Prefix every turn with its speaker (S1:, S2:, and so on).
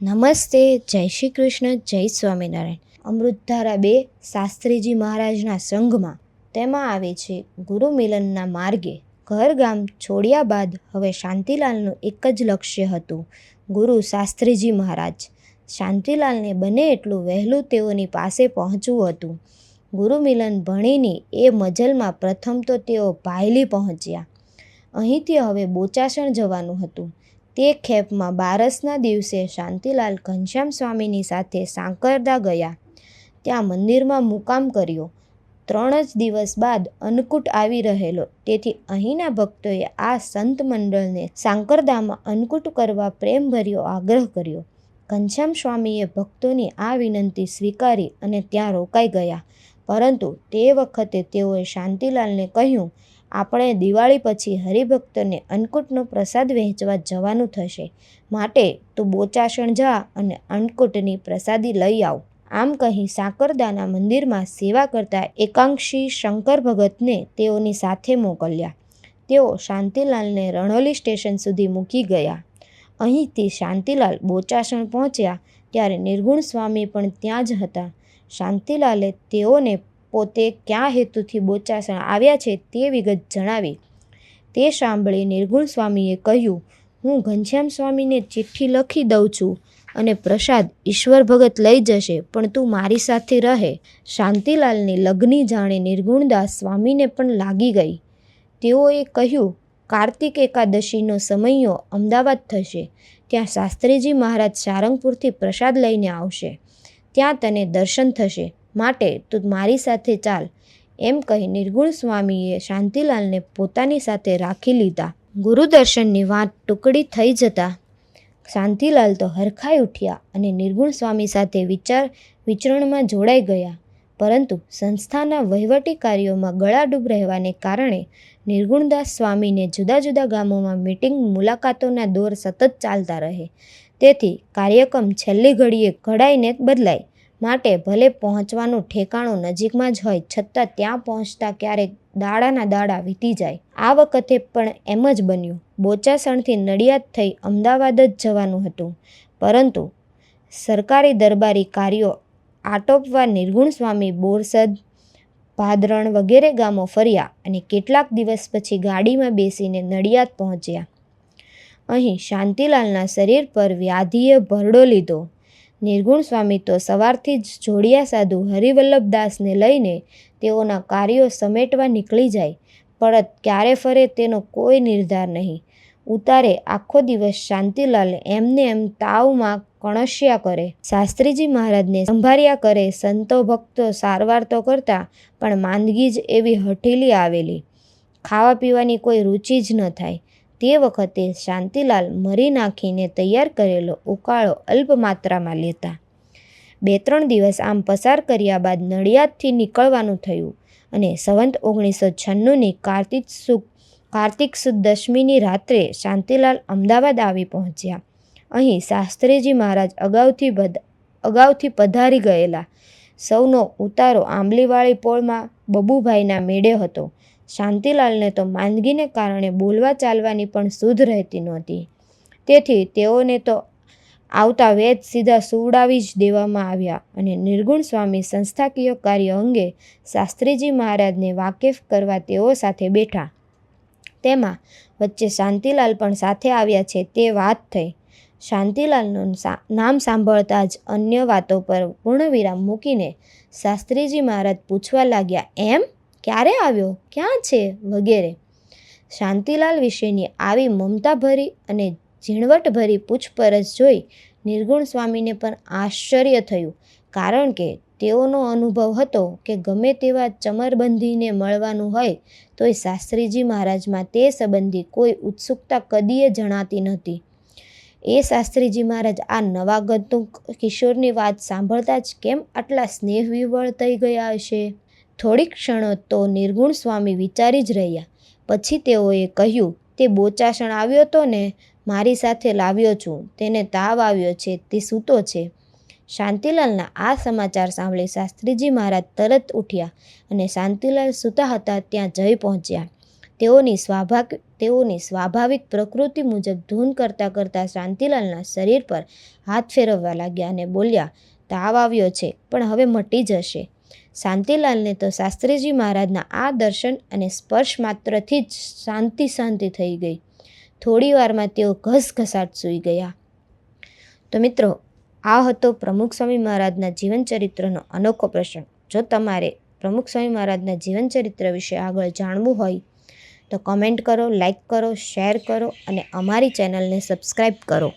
S1: નમસ્તે, જય શ્રી કૃષ્ણ, જય સ્વામિનારાયણ. અમૃતધારા 2 શાસ્ત્રીજી મહારાજના સંઘમાં તેમાં આવે છે ગુરુ મિલનના માર્ગે. ઘર ગામ છોડ્યા બાદ હવે શાંતિલાલનું એક જ લક્ષ્ય હતું, ગુરુ શાસ્ત્રીજી મહારાજ. શાંતિલાલને બને એટલું વહેલું તેઓની પાસે પહોંચવું હતું. ગુરુ મિલન ભણીની એ મજલમાં પ્રથમ તો તેઓ ભાયલી પહોંચ્યા. અહીંથી હવે બોચાસણ જવાનું હતું. તે ખેપમાં બારસના દિવસે શાંતિલાલ ઘનશ્યામ સ્વામીની સાથે સાંકરદા ગયા. ત્યાં મંદિરમાં મુકામ કર્યો. 3 જ દિવસ બાદ અન્નકૂટ આવી રહેલો, તેથી અહીંના ભક્તોએ આ સંત મંડળને સાંકરદામાં અન્નકૂટ કરવા પ્રેમભર્યો આગ્રહ કર્યો. ઘનશ્યામ સ્વામીએ ભક્તોની આ વિનંતી સ્વીકારી અને ત્યાં રોકાઈ ગયા. પરંતુ તે વખતે તેઓએ શાંતિલાલને કહ્યું, આપણે દિવાળી પછી હરિભક્તોને અન્નકૂટનો પ્રસાદ વહેંચવા જવાનું થશે, માટે તું બોચાસણ જા અને અન્નકૂટની પ્રસાદી લઈ આવ. આમ કહી સાંકરદાના મંદિરમાં સેવા કરતા એકાંક્ષી શંકર ભગતને તેઓની સાથે મોકલ્યા. તેઓ શાંતિલાલને રણોલી સ્ટેશન સુધી મૂકી ગયા. અહીંથી શાંતિલાલ બોચાસણ પહોંચ્યા ત્યારે નિર્ગુણ સ્વામી પણ ત્યાં જ હતા. શાંતિલાલે તેઓને પોતે ક્યાં હેતુથી બોચાસણ આવ્યા છે તે વિગત જણાવી. તે સાંભળી નિર્ગુણ સ્વામીએ કહ્યું, હું ઘનશ્યામ સ્વામીને ચિઠ્ઠી લખી દઉં છું અને પ્રસાદ ઈશ્વર ભગત લઈ જશે, પણ તું મારી સાથે રહે. શાંતિલાલની લગ્ની જાણે નિર્ગુણદાસ સ્વામીને પણ લાગી ગઈ. તેઓએ કહ્યું, કાર્તિક એકાદશીનો સમયો અમદાવાદ થશે. ત્યાં શાસ્ત્રીજી મહારાજ સારંગપુરથી પ્રસાદ લઈને આવશે. ત્યાં તને દર્શન થશે, માટે તું મારી સાથે ચાલ. એમ કહી નિર્ગુણ સ્વામીએ શાંતિલાલને પોતાની સાથે રાખી લીધા. ગુરુદર્શનની વાત ટુકડી થઈ જતાં શાંતિલાલ તો હરખાઈ ઉઠ્યા અને નિર્ગુણ સ્વામી સાથે વિચરણમાં જોડાઈ ગયા. પરંતુ સંસ્થાના વહીવટી કાર્યોમાં ગળાડૂબ રહેવાને કારણે નિર્ગુણદાસ સ્વામીને જુદા જુદા ગામોમાં મીટિંગ મુલાકાતોના દોર સતત ચાલતા રહે. તેથી કાર્યક્રમ છેલ્લી ઘડીએ ઘડાઈને બદલાય. માટે ભલે પહોંચવાનું ઠેકાણું નજીકમાં જ હોય, છતાં ત્યાં પહોંચતા ક્યારેક દાડાના દાડા વીતી જાય. આ વખતે પણ એમ જ બન્યું. બોચાસણથી નડિયાદ થઈ અમદાવાદ જ જવાનું હતું, પરંતુ સરકારી દરબારી કાર્યો આટોપવા નિર્ગુણ સ્વામી બોરસદ, ભાદરણ વગેરે ગામો ફર્યા અને કેટલાક દિવસ પછી ગાડીમાં બેસીને નડિયાદ પહોંચ્યા. અહીં શાંતિલાલના શરીર પર વ્યાધિએ ભરડો લીધો. નિર્ગુણ સ્વામી તો સવારથી જ જોડિયા સાધુ હરિવલ્લભદાસને લઈને તેઓના કાર્યો સમેટવા નીકળી જાય. પરત ક્યારે ફરે તેનો કોઈ નિર્ધાર નહીં. ઉતારે આખો દિવસ શાંતિલાલ એમને એમ તાવમાં કણસ્યા કરે, શાસ્ત્રીજી મહારાજને સંભાળ્યા કરે. સંતો ભક્તો સારવાર તો કરતા, પણ માંદગી જ એવી હઠીલી આવેલી, ખાવા પીવાની કોઈ રુચિ જ ન થાય. તે વખતે શાંતિલાલ મરી નાખીને તૈયાર કરેલો ઉકાળો અલ્પ માત્રામાં લેતા. 2-3 દિવસ આમ પસાર કર્યા બાદ નડિયાદથી નીકળવાનું થયું અને સંવત 1996ની કાર્તિક સુદ દશમીની રાત્રે શાંતિલાલ અમદાવાદ આવી પહોંચ્યા. અહીં શાસ્ત્રીજી મહારાજ અગાઉથી પધારી ગયેલા. સૌનો ઉતારો આંબલીવાળી પોળમાં બબુભાઈના મેળે હતો. શાંતિલાલને તો માંદગીને કારણે બોલવા ચાલવાની પણ સુધ રહેતી નહોતી. તેથી તેઓને તો આવતા વેત સીધા સુવડાવી જ દેવામાં આવ્યા અને નિર્ગુણ સ્વામી સંસ્થાકીય કાર્ય અંગે શાસ્ત્રીજી મહારાજને વાકેફ કરવા તેઓ સાથે બેઠા. તેમાં વચ્ચે શાંતિલાલ પણ સાથે આવ્યા છે તે વાત થઈ. શાંતિલાલનું નામ સાંભળતા જ અન્ય વાતો પર પૂર્ણવિરામ મૂકીને શાસ્ત્રીજી મહારાજ પૂછવા લાગ્યા, એમ ક્યારે આવ્યો, ક્યાં છે વગેરે. શાંતિલાલ વિશેની આવી મમતાભરી અને ઝીણવટભરી પૂછપરછ જોઈ નિર્ગુણ સ્વામીને પણ આશ્ચર્ય થયું. કારણ કે તેઓનો અનુભવ હતો કે ગમે તેવા ચમરબંધીને મળવાનું હોય તોય શાસ્ત્રીજી મહારાજમાં તે સંબંધી કોઈ ઉત્સુકતા કદીએ જણાતી નહોતી. એ શાસ્ત્રીજી મહારાજ આ નવાગંતુક કિશોરની વાત સાંભળતા જ કેમ આટલા સ્નેહ વિવળ થઈ ગયા હશે? થોડીક ક્ષણો તો નિર્ગુણ સ્વામી વિચારી જ રહ્યા. પછી તેઓએ કહ્યું, તે બોચાસણ આવ્યો તો ને, મારી સાથે લાવ્યો છું. તેને તાવ આવ્યો છે, તે સૂતો છે. શાંતિલાલના આ સમાચાર સાંભળી શાસ્ત્રીજી મહારાજ તરત ઉઠ્યા અને શાંતિલાલ સૂતા હતા ત્યાં જઈ પહોંચ્યા. તેઓની સ્વાભાવિક પ્રકૃતિ મુજબ ધૂન કરતાં કરતાં શાંતિલાલના શરીર પર હાથ ફેરવવા લાગ્યા અને બોલ્યા, તાવ આવ્યો છે પણ હવે મટી જશે. શાંતિલાલને તો શાસ્ત્રીજી મહારાજના આ દર્શન અને સ્પર્શ માત્રથી જ શાંતિ થઈ ગઈ. થોડી વારમાં તેઓ ઘસઘસાટ સૂઈ ગયા. તો મિત્રો, આ હતો પ્રમુખ સ્વામી મહારાજના જીવનચરિત્રનો અનોખો પ્રસંગ. જો તમારે પ્રમુખ સ્વામી મહારાજના જીવનચરિત્ર વિશે આગળ જાણવું હોય તો કમેન્ટ કરો, લાઈક કરો, શેર કરો અને અમારી ચેનલને સબસ્ક્રાઈબ કરો.